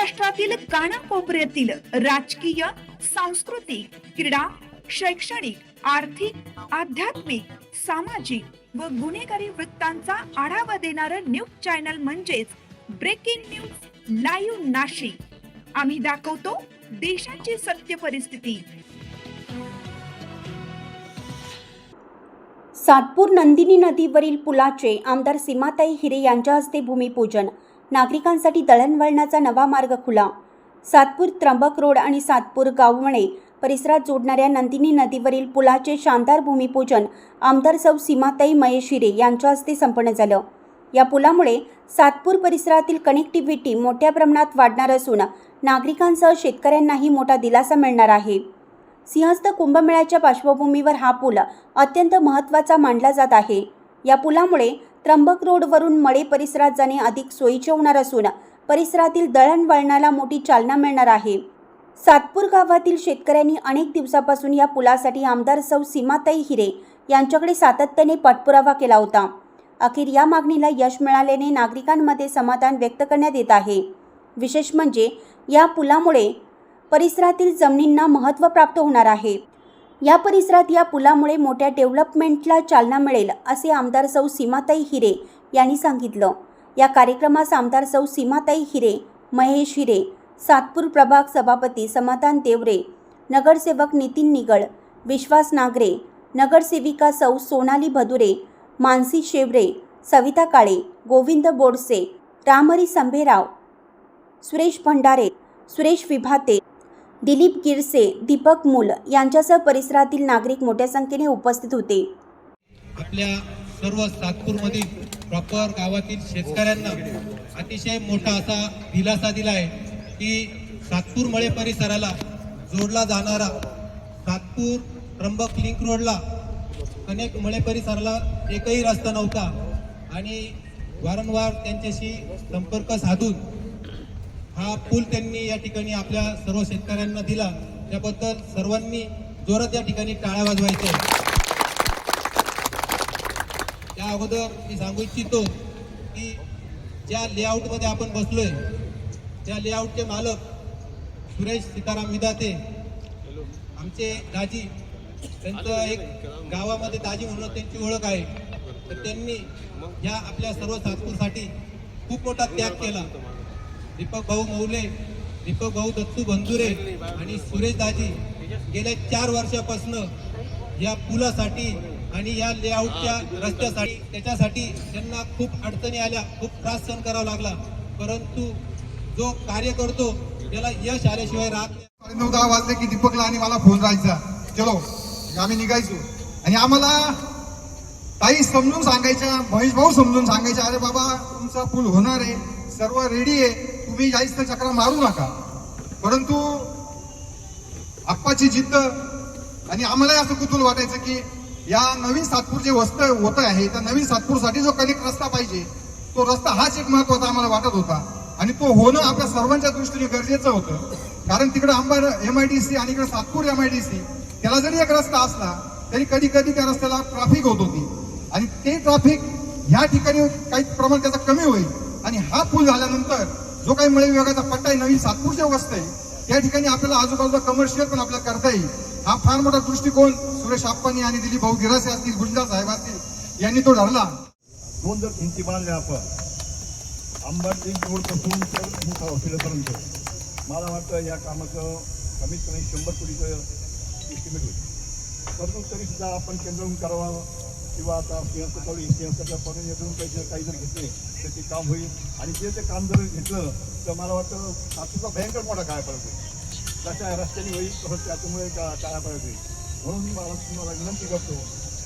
महाराष्ट्रातील कानाकोपऱ्यातील राजकीय, सांस्कृतिक, क्रीडा, शैक्षणिक, आर्थिक, आध्यात्मिक, सामाजिक व गुन्हेगारी वृत्तांचा आढावा देणारं न्यूज चॅनल म्हणजेच ब्रेकिंग न्यूज लाईव्ह नाशिक। आम्ही दाखवतो देशाची सत्य परिस्थिती। सातपूर नंदिनी नदीवरील पुलाचे आमदार सीमाताई हिरे यांच्या हस्ते भूमिपूजन। नागरिकांसाठी दळणवळणाचा नवा मार्ग खुला। सातपूर त्र्यंबक रोड आणि सातपूर गावमणे परिसरात जोडणाऱ्या नंदिनी नदीवरील पुलाचे शानदार भूमिपूजन आमदार सौ सीमाताई महेश हिरे यांच्या हस्ते संपन्न झालं। या पुलामुळे सातपूर परिसरातील कनेक्टिव्हिटी मोठ्या प्रमाणात वाढणार असून नागरिकांसह शेतकऱ्यांनाही मोठा दिलासा मिळणार आहे। सिंहस्थ कुंभमेळ्याच्या पार्श्वभूमीवर हा पूल अत्यंत महत्त्वाचा मानला जात आहे। या पुलामुळे त्र्यंबक रोडवरून मळे परिसरात जाणे अधिक सोयीचे होणार असून परिसरातील दळणवळणाला मोठी चालना मिळणार आहे। सातपूर गावातील शेतकऱ्यांनी अनेक दिवसापासून या पुलासाठी आमदार सौ सीमाताई हिरे यांच्याकडे सातत्याने पाठपुरावा केला होता। अखेर या मागणीला यश मिळाल्याने नागरिकांमध्ये समाधान व्यक्त करण्यात येत आहे। विशेष म्हणजे या पुलामुळे परिसरातील जमिनींना महत्त्व प्राप्त होणार आहे। या परिसरात या पुलामुळे मोठ्या डेव्हलपमेंटला चालना मिळेल असे आमदार सौ सीमाताई हिरे यांनी सांगितलं। या कार्यक्रमास आमदार सौ सीमाताई हिरे, महेश हिरे, सातपूर प्रभाग सभापती समाधान देवरे, नगरसेवक नितीन निगळ, विश्वास नागरे, नगरसेविका सौ सोनाली भदुरे, मानसी शेवरे, सविता काळे, गोविंद बोडसे, रामहरी संभेराव, सुरेश भंडारे, सुरेश विभाते, दिलीप गिरसे, दीपक मूल यांच्यासह परिसरातील नागरिक मोठ्या संख्येने उपस्थित होते। आपल्या सर्व सातपूरमधील प्रॉपर गावातील शेतकऱ्यांना अतिशय मोठा असा दिलासा दिला आहे की सातपूर मळे परिसराला जोडला जाणारा सातपूर त्र्यंबक लिंक रोडला कनेक्ट मळे परिसराला एकही रस्ता नव्हता आणि वारंवार त्यांच्याशी संपर्क साधून हा पूल त्यांनी या ठिकाणी आपल्या सर्व शेतकऱ्यांना दिला। त्याबद्दल सर्वांनी जोरात या ठिकाणी टाळ्या वाजवायच्या। त्या अगोदर मी सांगू इच्छितो की ज्या लेआउटमध्ये आपण बसलोय त्या लेआउटचे मालक सुरेश सीताराम विधाते आमचे दाजी, त्यांचं एक गावामध्ये दाजी म्हणून त्यांची ओळख आहे। तर त्यांनी या आपल्या सर्व सातपूरसाठी खूप मोठा त्याग केला। दीपक भाऊ मौले, दीपक भाऊ दत्तू बंधुरे आणि सुरेश दाजी गेल्या 4 वर्षापासून या पुलासाठी आणि या लेआउटच्या रस्त्यासाठी त्याच्यासाठी त्यांना खूप अडचणी आल्या, खूप त्रास सहन करावा लागला, परंतु जो कार्य करतो त्याला यश आल्याशिवाय राहत नाही। 9-10 वाजले की दीपकला आणि मला फोन जायचा, चलो आम्ही निघायचो आणि आम्हाला ताई समजून सांगायच्या, महेश भाऊ समजून सांगायचे, अरे बाबा तुमचा पूल होणार आहे, सर्व रेडी आहे, तुम्ही जास्त चक्रा मारू नका। परंतु आप्पाची जिद्द आणि आम्हाला असं कुतूहल वाटायचं की या नवीन सातपूर जे वस्त होत आहे त्या नवीन सातपूरसाठी जो कनेक्ट रस्ता पाहिजे तो रस्ता हाच एक महत्वाचा आम्हाला वाटत होता आणि तो होणं आपल्या सर्वांच्या दृष्टीने गरजेचं होतं। कारण तिकडे अंबड MIDC आणि इकडे सातपूर MIDC त्याला जरी एक रस्ता असला तरी कधी कधी त्या रस्त्याला ट्रॅफिक होत होती आणि ते ट्रॅफिक ह्या ठिकाणी काही प्रमाण त्याचा कमी होईल आणि हा पूल झाल्यानंतर जो काही मळे विभागाचा पट्टा आहे नवीन सातपूरच्या वस्त आहे त्या ठिकाणी आपल्याला आजूबाजूला कमर्शियल पण आपल्याला करता येईल। हा फार मोठा दृष्टिकोन सुरेश आप्पांनी आणि दिलीप भाऊ गिरासे असतील, गुंजाळ साहेब असतील यांनी तो धरला। 2 जर भिंती बांधल्या आपण अंबड लिंक रोडपासून तर मुठा हॉस्पिटलपर्यंत, मला वाटतं या कामाचं कमीत कमी 100 कोटीचं एस्टिमेट होईल। परंतु तरीसुद्धा आपण केंद्रातून करावं किंवा आता सिंहस्थाच्या पर्यटन काही जर घेतले तर ते काम होईल आणि ते काम जर घेतलं तर मला वाटतं सातपूरचा भयंकर मोठा काय पडत होईल, कशा रस्त्याने होईल तसं त्याच्यामुळे काय पडत होईल। म्हणून मला तुम्हाला विनंती करतो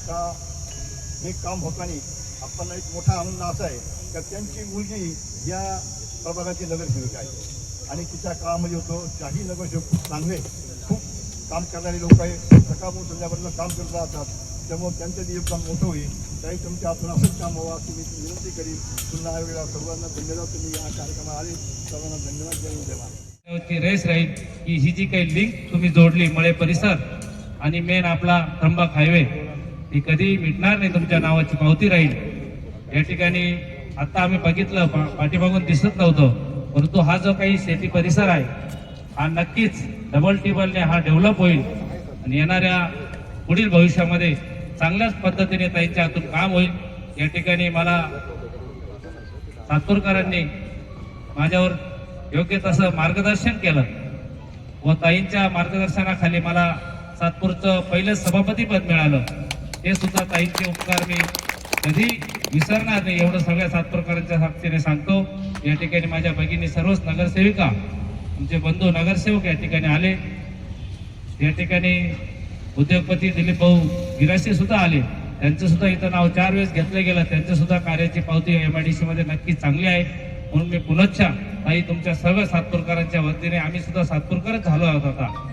का हे काम होताना आपल्याला एक मोठा आनंद असा आहे का त्यांची मुलगी या प्रभागाची नगरसेविका आहे आणि तिच्या काळामध्ये होतो काही नगरसेवक खूप चांगले, खूप काम करणारे लोक आहे, सकाळपासून संध्याकाळपर्यंत काम करत राहतात, त्यामुळे त्यांचं योगदान मोठं होईल। काही तुमच्या हातून असंच काम व्हावं अशी मी विनंती करीन। पुन्हा वेळा सर्वांना धन्यवाद, तुम्ही या कार्यक्रमाला आले, सर्वांना धन्यवाद देवा। रेस राहील की ही जी काही लिंक तुम्ही जोडली मळे परिसर आणि मेन आपला त्र्यंबक हायवे ही कधी मिटणार नाही, तुमच्या नावाची पावती राहील। या ठिकाणी आता आम्ही बघितलं पाठीमागून दिसत नव्हतं परंतु हा जो काही शेती परिसर आहे हा नक्कीच डबल टिबलने हा डेव्हलप होईल आणि येणाऱ्या पुढील भविष्यामध्ये चांगल्याच पद्धतीने ताईंच्या हातून काम होईल. या ठिकाणी मला सातपूरकरांनी माझ्यावर योग्य तसं मार्गदर्शन केलं व ताईंच्या मार्गदर्शनाखाली मला सातपूरचं पहिलं सभापतीपद मिळालं. ते सुद्धा ताईंचे उपकार मी कधी विसरणार नाही एवढं सगळ्या सातपूरकरांच्या साक्षीने सांगतो. या ठिकाणी माझ्या भगिनी सर्वच नगरसेविका आमचे बंधू नगरसेवक या ठिकाणी आले. या ठिकाणी उद्योगपती दिलीप भाऊ गिराशी सुद्धा आले. त्यांचं सुद्धा इथं नाव 4 वेळेस घेतलं गेलं. त्यांचं सुद्धा कार्याची पावती MIDC मध्ये नक्की चांगली आहे. म्हणून मी पुनश्च ताई तुमच्या सर्व सातपूरकरांच्या वतीने आम्ही सुद्धा सातपूरकरच झालो आहोत आता.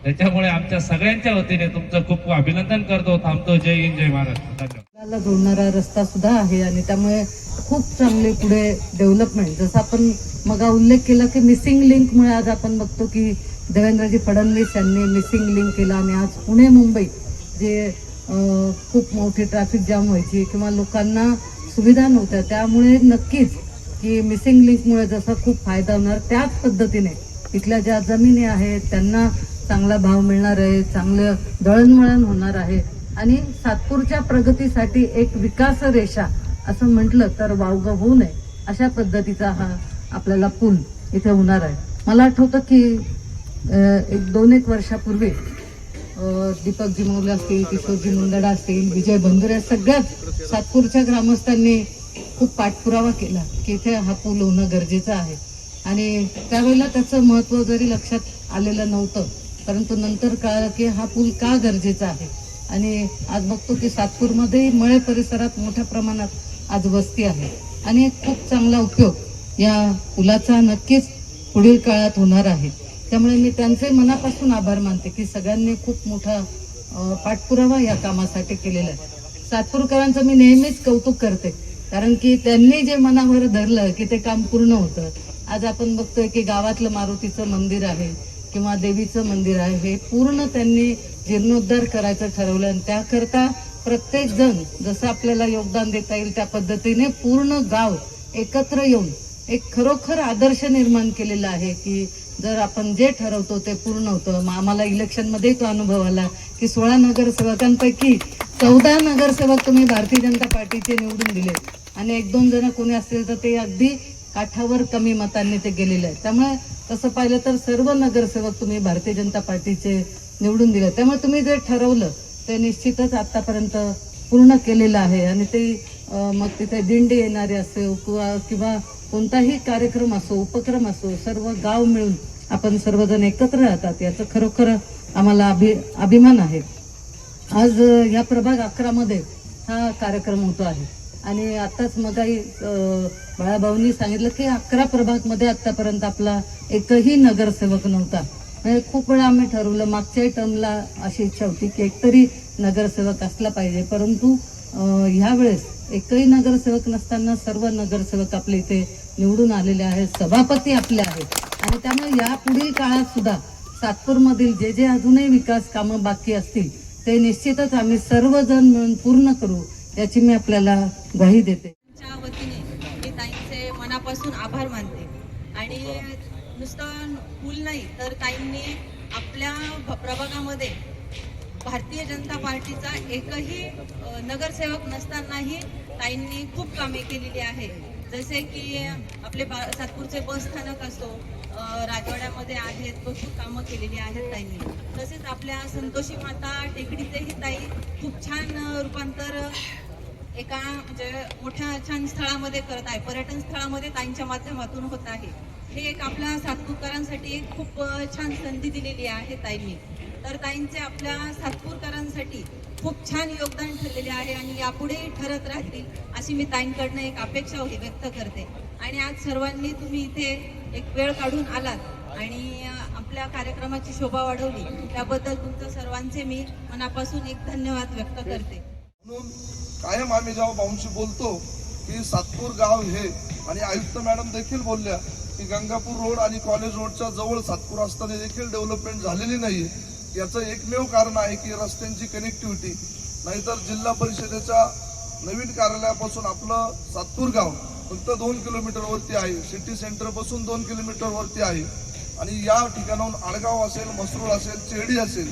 त्याच्यामुळे आमच्या सगळ्यांच्या वतीने तुमचं खूप खूप अभिनंदन करतो. थांबतो. जय हिंद जय महाराष्ट्र. धन्यवाद. ला जोडणारा रस्ता सुद्धा आहे आणि त्यामुळे खूप चांगले पुढे डेव्हलपमेंट, जसं आपण मग उल्लेख केला की मिसिंग लिंकमुळे आज आपण बघतो की देवेंद्रजी फडणवीस यांनी मिसिंग लिंक केला आणि आज पुणे मुंबई जे खूप मोठी ट्रॅफिक जाम व्हायची किंवा लोकांना सुविधा नव्हत्या, त्यामुळे नक्कीच की मिसिंग लिंकमुळे जसा खूप फायदा होणार त्याच पद्धतीने इथल्या ज्या जमिनी आहेत त्यांना चांगला भाव मिळणार आहे, चांगलं दळणवळण होणार आहे आणि सातपूरच्या प्रगतीसाठी एक विकास रेषा असं म्हटलं तर वावगं होऊ नये अशा पद्धतीचा हा आपल्याला पूल इथे होणार आहे. मला आठवतं की 1-2 वर्षापूर्वी दीपकजी मौले असतील, किशोरजी मुंदडा असतील, विजय बंधुरे सगळ्याच सातपूरच्या ग्रामस्थांनी खूप पाठपुरावा केला की इथे हा पूल होणं गरजेचं आहे आणि त्यावेळेला त्याचं महत्त्व जरी लक्षात आलेलं नव्हतं, परंतु नंतर कळलं की हा पूल का गरजेचा आहे आणि आज बघतो की सातपूरमध्ये मळे परिसरात मोठ्या प्रमाणात आज वस्ती आहे आणि एक खूप चांगला उपयोग या पुलाचा नक्कीच पुढील काळात होणार आहे. त्यामुळे मी त्यांचे मनापासून आभार मानते की सगळ्यांनी खूप मोठा पाठपुरावा या कामासाठी केलेला आहे. सातपूरकरांचं मी नेहमीच कौतुक करते कारण की त्यांनी जे मनावर धरलं की ते काम पूर्ण होतं. आज आपण बघतोय की गावातलं मारुतीचं मंदिर आहे किंवा देवीचं मंदिर आहे, हे पूर्ण त्यांनी जीर्णोद्धार करायचं ठरवलं आणि त्याकरता प्रत्येक जण जसं आपल्याला योगदान देता येईल त्या पद्धतीने पूर्ण गाव एकत्र येऊन एक खरोखर आदर्श निर्माण केलेला आहे की जर आपण जे ठरवतो ते पूर्ण होतं. आम्हाला इलेक्शनमध्ये तो अनुभव आला की 16 नगरसेवकांपैकी 14 नगरसेवक तुम्ही भारतीय जनता पार्टीचे निवडून दिले आणि 1-2 जण कोणी असतील तर ते अगदी काठावर कमी मतांनी ते गेलेले आहेत. त्यामुळे तसं पाहिलं तर सर्व नगरसेवक तुम्ही भारतीय जनता पार्टीचे निवडून दिले. त्यामुळे तुम्ही जे ठरवलं ते निश्चितच आतापर्यंत पूर्ण केलेलं आहे आणि ते मग तिथे दिंडी येणारे असो किंवा कोणताही कार्यक्रम असो, उपक्रम असो, सर्व गाव मिळून आपण सर्वजण एकत्र राहतात याचं खरोखर आम्हाला अभिमान आहे. आज या प्रभाग 11 मध्ये हा कार्यक्रम होतो आहे आणि आताच मगाही बाळाभाऊंनी सांगितलं की 11 प्रभाग मध्ये आतापर्यंत आपला एकही नगरसेवक नव्हता. म्हणजे खूप वेळा आम्ही ठरवलं, मागच्याही टर्मला अशी इच्छा होती की एकतरी नगरसेवक असला पाहिजे, परंतु ह्या वेळेस एकही नगरसेवक नसताना सर्व नगरसेवक आपले इथे निवडून आलेले आहेत, सभापती आपले आहेत आणि त्यामुळे या पुढील काळात सुद्धा सातपूरमधील जे जे अजूनही विकास कामं बाकी असतील ते निश्चितच आम्ही सर्वजण मिळून पूर्ण करू याची मी आपल्याला ग्वाही देते. च्या वतीने मी ताईंचे मनापासून आभार मानते आणि नुसतं पूल नाही तर ताईंनी आपल्या प्रभागामध्ये भारतीय जनता पार्टीचा एकही नगरसेवक नसतानाही ताईंनी खूप कामे केलेली आहे. जसे की आपले सातपूरचे बस स्थानक असो, राजवाड्यामध्ये आहेत, भरपूर कामं केलेली आहेत ताईंनी. तसेच आपल्या संतोषी माता टेकडीचेही ताई खूप छान रूपांतर एका म्हणजे मोठ्या छान स्थळामध्ये करत आहे, पर्यटन स्थळामध्ये ताईंच्या माध्यमातून होत आहे. हे एक आपल्या सातपूरकरांसाठी एक खूप छान संधी दिलेली आहे ताईंनी. तर ताईंचे आपल्या सातपूरकरांसाठी खूप छान योगदान ठरलेले आहे आणि यापुढेही ठरत राहतील अशी मी ताईंकडनं एक अपेक्षा व्यक्त करते. आणि आज सर्वांनी तुम्ही इथे एक वेळ काढून आलात आणि आपल्या कार्यक्रमाची शोभा वाढवली त्याबद्दल तुमचं सर्वांचे मी मनापासून एक धन्यवाद व्यक्त करते. म्हणून कायम आम्ही जेव्हा भाऊंशी बोलतो की सातपूर गाव हे, आणि आयुक्त मॅडम देखील बोलल्या की गंगापूर रोड आणि कॉलेज रोडच्या जवळ सातपूर असताना देखील डेव्हलपमेंट झालेली नाही. याचं एकमेव कारण आहे की रस्त्यांची कनेक्टिव्हिटी. नाहीतर जिल्हा परिषदेच्या नवीन कार्यालयापासून आपलं सातपूर गाव फक्त 2 किलोमीटर वरती आहे, सिटी सेंटर पासून 2 किलोमीटर वरती आहे. आणि या ठिकाणाहून आडगाव असेल, मसरूळ असेल, चेडी असेल,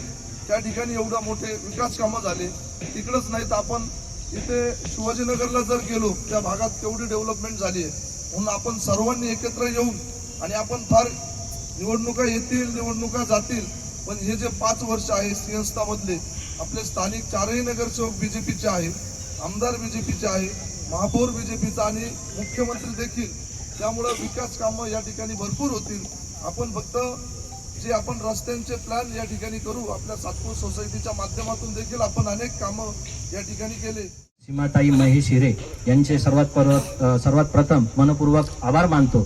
त्या ठिकाणी एवढा मोठे विकास कामं झाले. तिकडंच नाही तर आपण इथे शिवाजीनगरला जर गेलो त्या भागात तेवढी डेव्हलपमेंट झाली आहे. म्हणून आपण सर्वांनी एकत्र येऊन, आणि आपण फार निवडणुका येतील, निवडणुका जातील, पण हे जे 5 वर्ष आहे सिंहस्थामधले आपले स्थानिक 4ही नगरसेवक बीजेपीचे आहे, आमदार बीजेपीचे आहे, महापौर बीजेपीचा आणि मुख्यमंत्री देखील. त्यामुळं विकास कामं या ठिकाणी भरपूर होतील. आपण फक्त जे आपण रस्त्यांचे प्लॅन या ठिकाणी करू. आपल्या सातपूर सोसायटीच्या माध्यमातून देखील आपण अनेक कामं या ठिकाणी केले. सीमाताई महेश हिरे यांचे सर्वात प्रथम मनपूर्वक आभार मानतो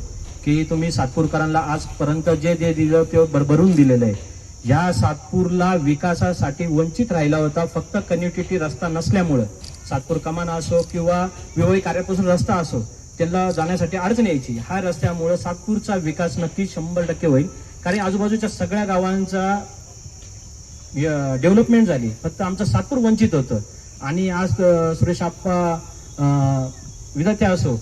की तुम्ही सातपूरकरांना आजपर्यंत जे जे दिलं ते भरभरून दिलेलं आहे. या सातपूरला विकासासाठी वंचित राहिला होता, फक्त कनेक्टिव्हिटी रस्ता नसल्यामुळं. सातपूर कमान असो किंवा विवाही कार्यापासून रस्ता असो, त्यांना जाण्यासाठी अडचण यायची. हा रस्त्यामुळे सातपूरचा विकास नक्की 100% होईल, कारण आजूबाजूच्या सगळ्या गावांचा डेव्हलपमेंट झाली. फक्त आमचं सातपूर वंचित होतं. आणि आज सुरेश आप्पा विधाते असो,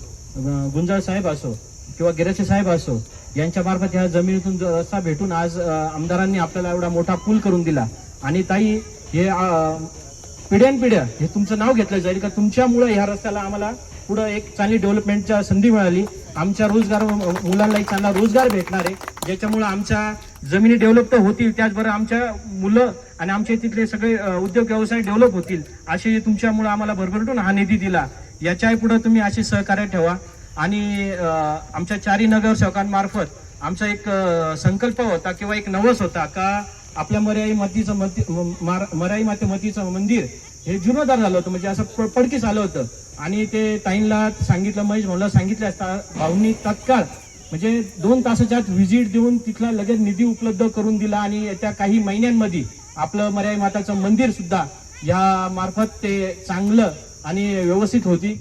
गुंजाळ साहेब असो किंवा गिराचे साहेब असो, यांच्या मार्फत ह्या जमिनीतून रस्ता भेटून आज आमदारांनी आपल्याला एवढा मोठा पूल करून दिला. आणि ताई, हे पिढ्यानपिढ्या हे तुमचं नाव घेतलं जाईल का तुमच्यामुळे ह्या रस्त्याला आम्हाला पुढं एक चांगली डेव्हलपमेंटच्या संधी मिळाली. आमच्या मुलांना एक चांगला रोजगार भेटणार आहे, ज्याच्यामुळे आमच्या जमिनी डेव्हलप तर होतील, त्याचबरोबर आमच्या मुलं आणि आमच्या तिथले सगळे उद्योग व्यवसाय डेव्हलप होतील. असे तुमच्यामुळे आम्हाला भरभरून हा निधी दिला. याच्याही पुढे तुम्ही असे सहकार्य ठेवा. आणि आमच्या 4ही नगरसेवकांमार्फत आमचा एक संकल्प होता किंवा एक नवस होता का आपल्या मराई माते मतीचं मंदिर हे जीर्णोद्धार झालं होतं, म्हणजे असं पडकीस आलं होतं. आणि ते ताईंना सांगितलं, महेश भाऊला सांगितलं असता, भाऊंनी तात्काळ म्हणजे 2 तासाच्या आत व्हिजिट देऊन तिथला लगेच निधी उपलब्ध करून दिला. आणि त्या काही महिन्यांमध्ये आपलं मराई माताचं मंदिर सुद्धा या मार्फत ते चांगलं आणि व्यवस्थित होती.